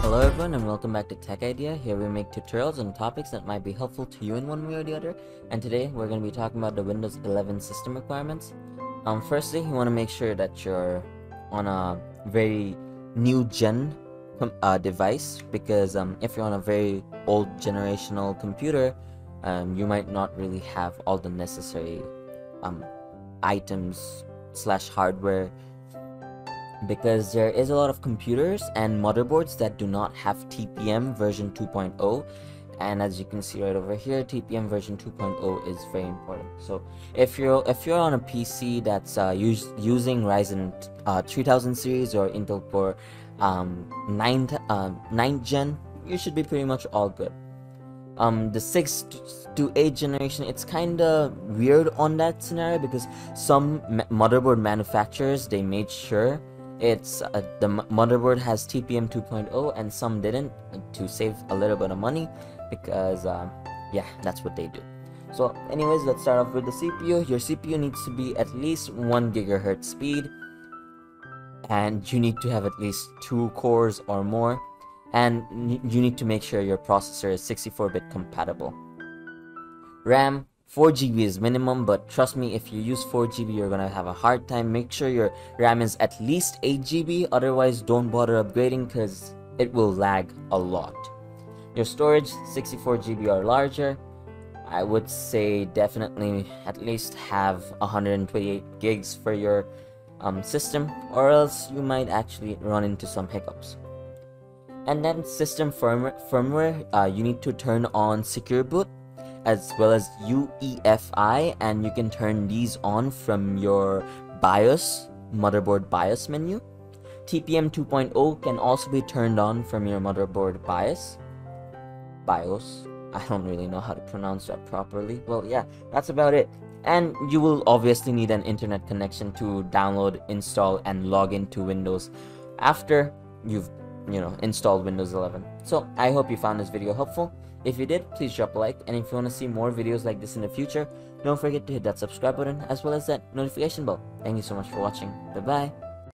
Hello everyone and welcome back to Tech Idea. Here we make tutorials on topics that might be helpful to you in one way or the other. And today we're going to be talking about the Windows 11 system requirements. Firstly, you want to make sure that you're on a very new gen device, because if you're on a very old generational computer, you might not really have all the necessary items / hardware, because there is a lot of computers and motherboards that do not have TPM version 2.0, and as you can see right over here, TPM version 2.0 is very important. So if you're on a PC that's using Ryzen 3000 series or Intel Core 9th gen, you should be pretty much all good. The 6th to 8th generation, it's kinda weird on that scenario, because some motherboard manufacturers, they made sure it's the motherboard has TPM 2.0 and some didn't, to save a little bit of money, because yeah, that's what they do. So anyways, let's start off with the CPU. Your CPU needs to be at least 1 GHz speed, and you need to have at least 2 cores or more, and you need to make sure your processor is 64-bit compatible. RAM, 4 GB is minimum, but trust me, if you use 4 GB, you're gonna have a hard time. Make sure your RAM is at least 8 GB, otherwise don't bother upgrading, because it will lag a lot. Your storage, 64 GB or larger. I would say definitely at least have 128 gigs for your system, or else you might actually run into some hiccups. And then system firmware, you need to turn on Secure Boot as well as UEFI, and you can turn these on from your BIOS, motherboard BIOS menu. TPM 2.0 can also be turned on from your motherboard BIOS. I don't really know how to pronounce that properly. Well, yeah, that's about it. And you will obviously need an internet connection to download, install, and log into Windows after you've installed Windows 11. So I hope you found this video helpful. If you did, please drop a like, and if you want to see more videos like this in the future, don't forget to hit that subscribe button as well as that notification bell. Thank you so much for watching. Bye bye.